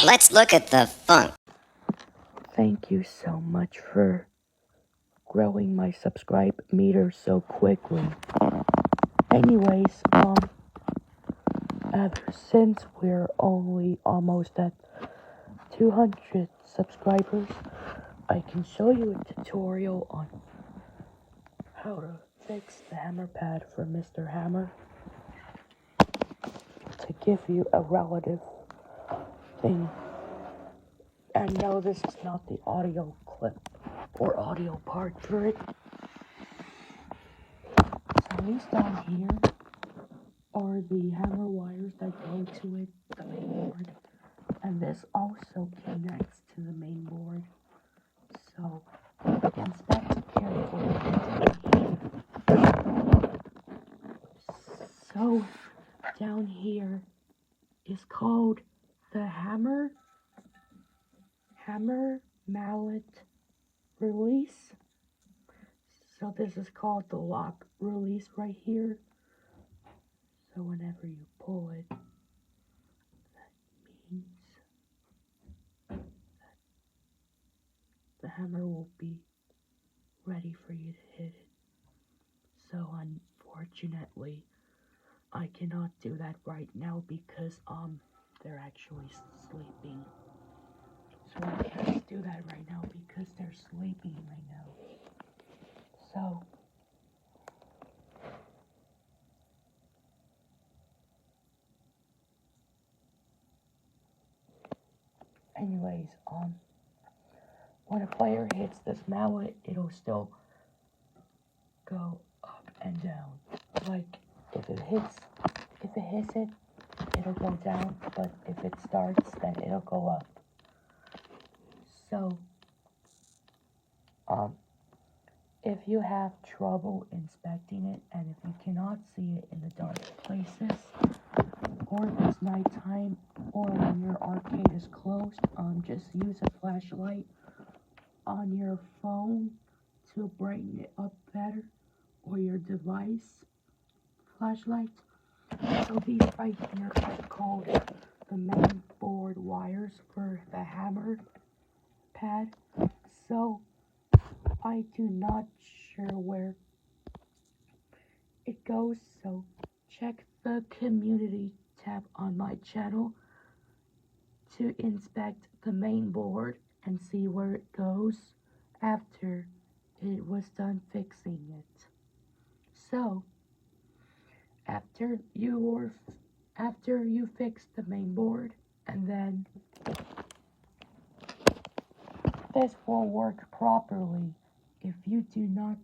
Let's look at the funk. Thank you so much for growing my subscribe meter so quickly. Anyways, ever since we're only almost at 200 subscribers, I can show you a tutorial on how to fix the hammer pad for Mr. Hammer to give you a relative thing. And no, this is not the audio clip or audio part for it. So these down here are the hammer wires that go to it, the main board. And this also connects to the main board. So inspect carefully. So down here is called the hammer mallet release. So this is called the lock release right here. So whenever you pull it, that means that the hammer will be ready for you to hit it. So unfortunately, I cannot do that right now because they're actually sleeping. So I can't do that right now because they're sleeping right now. So anyways, when a player hits this mallet, it'll still go up and down. Like if it hits it, it'll go down, but if it starts, then it'll go up. So if you have trouble inspecting it, and if you cannot see it in the dark places, or if it's nighttime, or when your arcade is closed, just use a flashlight on your phone to brighten it up better, or your device flashlight. So these right here are called the main board wires for the hammer pad. So I do not sure where it goes, so check the community tab on my channel to inspect the main board and see where it goes after it was done fixing it. So after you fix the main board, and then this will work properly. If you do not,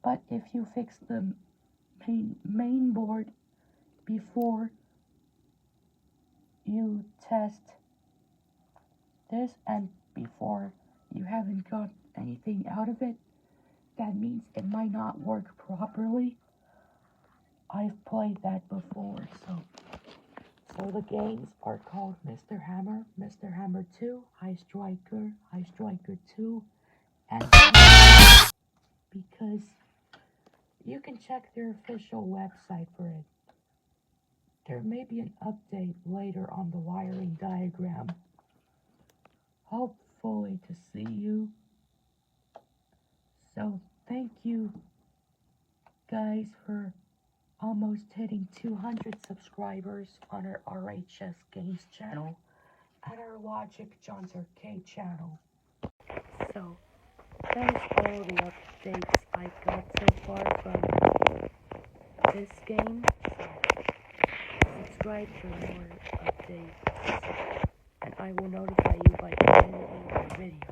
but if you fix the main board before you test this and before you haven't got anything out of it, that means it might not work properly. I've played that before, so the games are called Mr. Hammer, Mr. Hammer 2, High Striker 2, and because you can check their official website for it. There may be an update later on the wiring diagram. Hopefully to see you. So thank you guys for almost hitting 200 subscribers on our RHS Games channel and our Logic John's Arcade channel. So that's all the updates I got so far from this game. So subscribe for more updates, and I will notify you by the end of the video.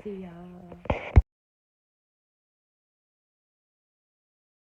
See ya.